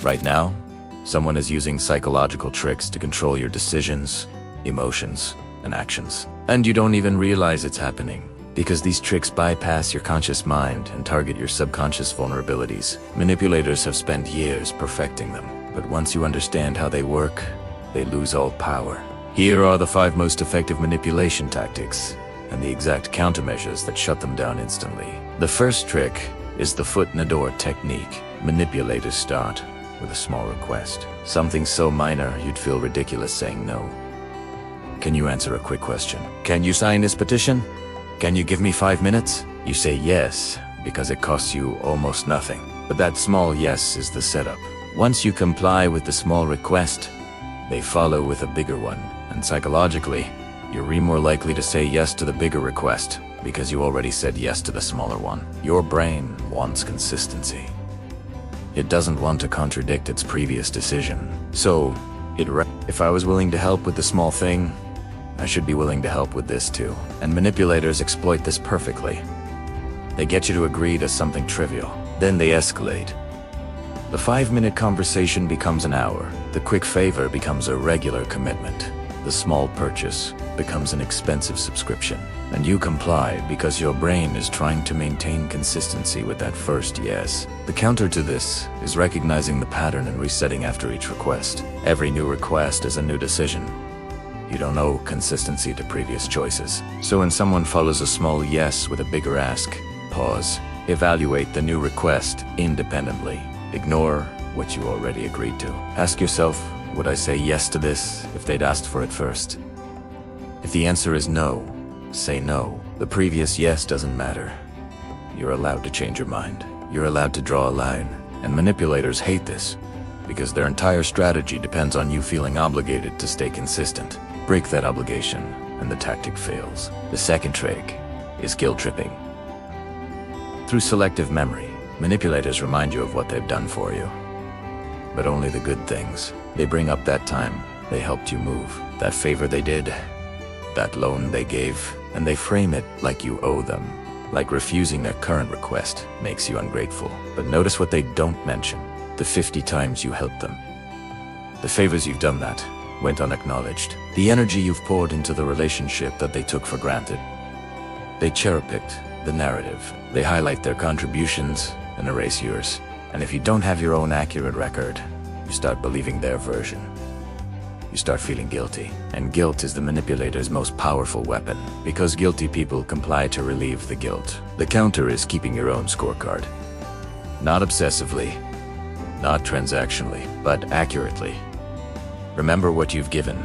Right now, someone is using psychological tricks to control your decisions, emotions, and actions. And you don't even realize it's happening, because these tricks bypass your conscious mind and target your subconscious vulnerabilities. Manipulators have spent years perfecting them, but once you understand how they work, they lose all power. Here are the 5 most effective manipulation tactics, and the exact countermeasures that shut them down instantly. The first trick is the foot in the door technique. Manipulators start with a small request. Something so minor you'd feel ridiculous saying no. Can you answer a quick question? Can you sign this petition? Can you give me 5 minutes? You say yes, because it costs you almost nothing. But that small yes is the setup. Once you comply with the small request, they follow with a bigger one. And psychologically, you're more likely to say yes to the bigger request, because you already said yes to the smaller one. Your brain wants consistency. It doesn't want to contradict its previous decision. So, if I was willing to help with the small thing, I should be willing to help with this too. And manipulators exploit this perfectly. They get you to agree to something trivial. Then they escalate. The 5-minute conversation becomes an hour. The quick favor becomes a regular commitment. The small purchase becomes an expensive subscription. And you comply because your brain is trying to maintain consistency with that first yes. The counter to this is recognizing the pattern and resetting after each request. Every new request is a new decision. You don't owe consistency to previous choices. So when someone follows a small yes with a bigger ask, pause. Evaluate the new request independently. Ignore what you already agreed to. Ask yourself, would I say yes to this if they'd asked for it first? If the answer is no, say no. The previous yes doesn't matter. You're allowed to change your mind. You're allowed to draw a line. And manipulators hate this, because their entire strategy depends on you feeling obligated to stay consistent. Break that obligation, and the tactic fails. The second trick is guilt tripping. Through selective memory, manipulators remind you of what they've done for you. But only the good things. They bring up that time they helped you move, that favor they did, that loan they gave, and they frame it like you owe them. Like refusing their current request makes you ungrateful. But notice what they don't mention: the 50 times you helped them. The favors you've done that went unacknowledged. The energy you've poured into the relationship that they took for granted. They cherry-picked the narrative. They highlight their contributions and erase yours. And if you don't have your own accurate record, you start believing their version. You start feeling guilty. And guilt is the manipulator's most powerful weapon, because guilty people comply to relieve the guilt. The counter is keeping your own scorecard. Not obsessively, not transactionally, but accurately. Remember what you've given,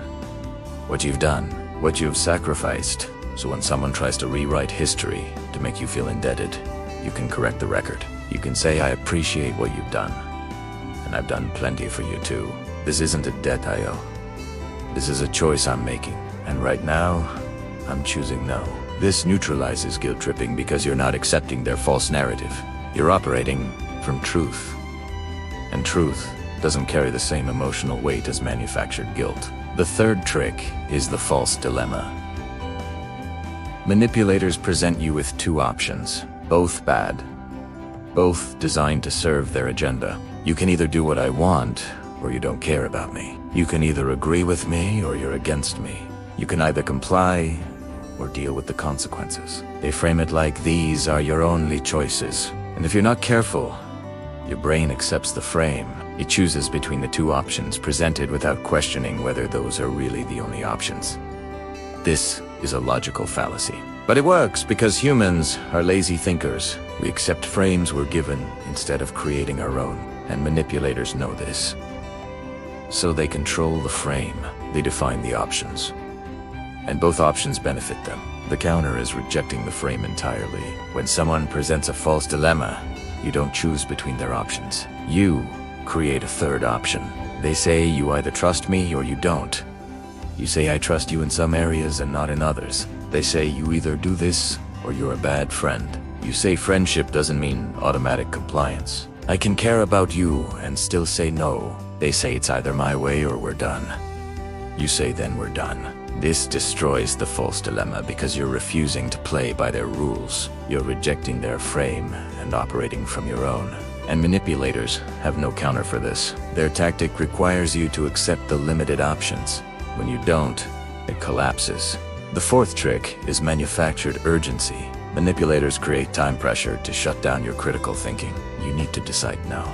what you've done, what you've sacrificed, so when someone tries to rewrite history to make you feel indebted, you can correct the record. You can say, I appreciate what you've done, and I've done plenty for you too. This isn't a debt I owe. This is a choice I'm making, and right now, I'm choosing no. This neutralizes guilt tripping because you're not accepting their false narrative. You're operating from truth, and truth doesn't carry the same emotional weight as manufactured guilt. The third trick is the false dilemma. Manipulators present you with 2 options, both bad, both designed to serve their agenda. You can either do what I want, or you don't care about me. You can either agree with me, or you're against me. You can either comply, or deal with the consequences. They frame it like these are your only choices. And if you're not careful, your brain accepts the frame. It chooses between the 2 options presented without questioning whether those are really the only options. This is a logical fallacy. But it works because humans are lazy thinkers. We accept frames we're given instead of creating our own. And manipulators know this. So they control the frame. They define the options. And both options benefit them. The counter is rejecting the frame entirely. When someone presents a false dilemma, you don't choose between their options. You create a third option. They say you either trust me or you don't. You say I trust you in some areas and not in others. They say you either do this or you're a bad friend. You say friendship doesn't mean automatic compliance. I can care about you and still say no. They say it's either my way or we're done. You say then we're done. This destroys the false dilemma because you're refusing to play by their rules. You're rejecting their frame and operating from your own. And manipulators have no counter for this. Their tactic requires you to accept the limited options. When you don't, it collapses. The fourth trick is manufactured urgency. Manipulators create time pressure to shut down your critical thinking. You need to decide now.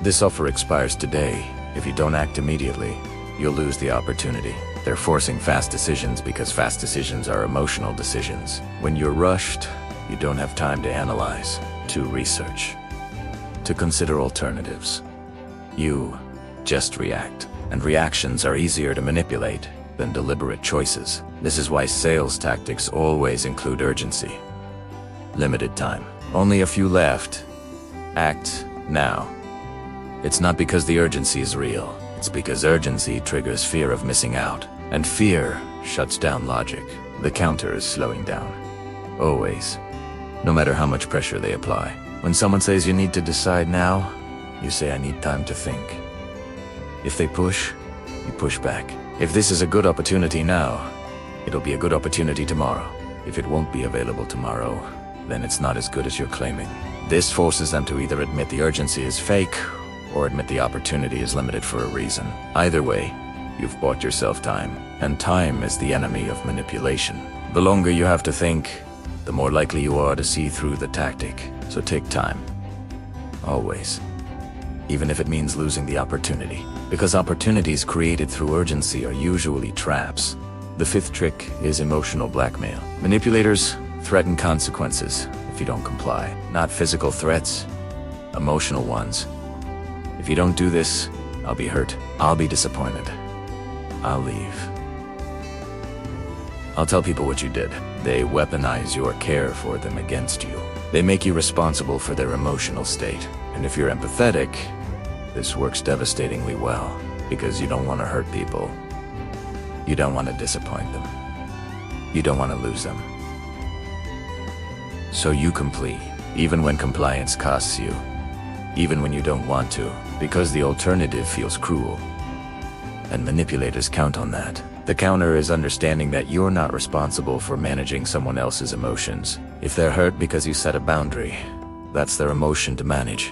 This offer expires today. If you don't act immediately, you'll lose the opportunity. They're forcing fast decisions because fast decisions are emotional decisions. When you're rushed, you don't have time to analyze, to research, to consider alternatives. You just react. And reactions are easier to manipulate than deliberate choices. This is why sales tactics always include urgency. Limited time. Only a few left. Act now. It's not because the urgency is real. It's because urgency triggers fear of missing out. And fear shuts down logic. The counter is slowing down. Always. No matter how much pressure they apply. When someone says you need to decide now, you say I need time to think. If they push, you push back. If this is a good opportunity now, it'll be a good opportunity tomorrow. If it won't be available tomorrow, then it's not as good as you're claiming. This forces them to either admit the urgency is fake, or admit the opportunity is limited for a reason. Either way, you've bought yourself time, and time is the enemy of manipulation. The longer you have to think, the more likely you are to see through the tactic. So take time. Always. Even if it means losing the opportunity. Because opportunities created through urgency are usually traps. The fifth trick is emotional blackmail. Manipulators threaten consequences if you don't comply. Not physical threats, emotional ones. If you don't do this, I'll be hurt. I'll be disappointed. I'll leave. I'll tell people what you did. They weaponize your care for them against you. They make you responsible for their emotional state. And if you're empathetic, this works devastatingly well, because you don't want to hurt people. You don't want to disappoint them. You don't want to lose them. So you complete, even when compliance costs you. Even when you don't want to, because the alternative feels cruel. And manipulators count on that. The counter is understanding that you're not responsible for managing someone else's emotions. If they're hurt because you set a boundary, that's their emotion to manage,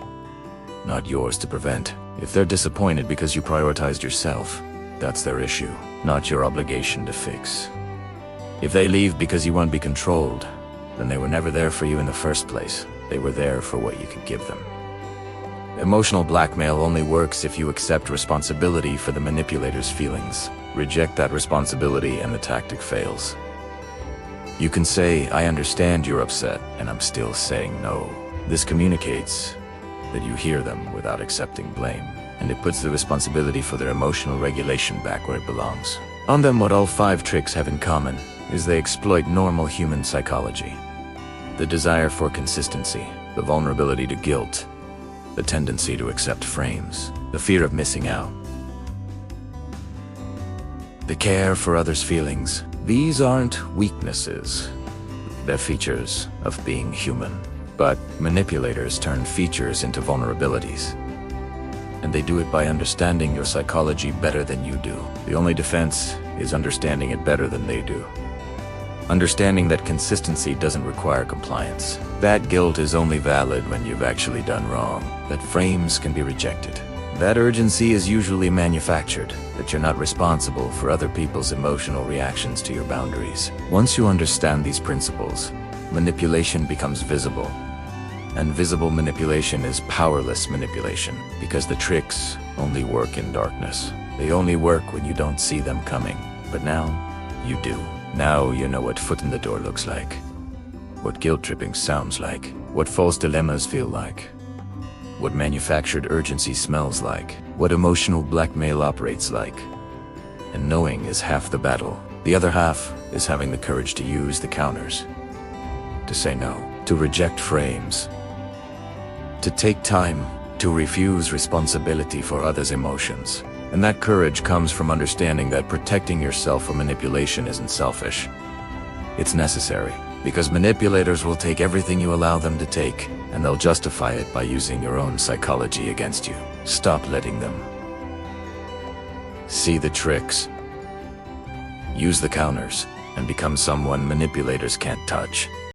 not yours to prevent. If they're disappointed because you prioritized yourself, that's their issue, not your obligation to fix. If they leave because you want to be controlled, then they were never there for you in the first place. They were there for what you could give them. Emotional blackmail only works if you accept responsibility for the manipulator's feelings. Reject that responsibility and the tactic fails. You can say, I understand you're upset, and I'm still saying no. This communicates that you hear them without accepting blame, and it puts the responsibility for their emotional regulation back where it belongs. On them, what all 5 tricks have in common is they exploit normal human psychology. The desire for consistency, the vulnerability to guilt, the tendency to accept frames, the fear of missing out, the care for others' feelings. These aren't weaknesses. They're features of being human. But manipulators turn features into vulnerabilities. And they do it by understanding your psychology better than you do. The only defense is understanding it better than they do. Understanding that consistency doesn't require compliance. That guilt is only valid when you've actually done wrong. That frames can be rejected. That urgency is usually manufactured. That you're not responsible for other people's emotional reactions to your boundaries. Once you understand these principles, manipulation becomes visible. And visible manipulation is powerless manipulation, because the tricks only work in darkness. They only work when you don't see them coming. But now, you do. Now you know what foot in the door looks like, what guilt tripping sounds like, what false dilemmas feel like, what manufactured urgency smells like, what emotional blackmail operates like. And knowing is half the battle. The other half is having the courage to use the counters, to say no, to reject frames, to take time, to refuse responsibility for others' emotions. And that courage comes from understanding that protecting yourself from manipulation isn't selfish. It's necessary, because manipulators will take everything you allow them to take, and they'll justify it by using your own psychology against you. Stop letting them. See the tricks. Use the counters, and become someone manipulators can't touch.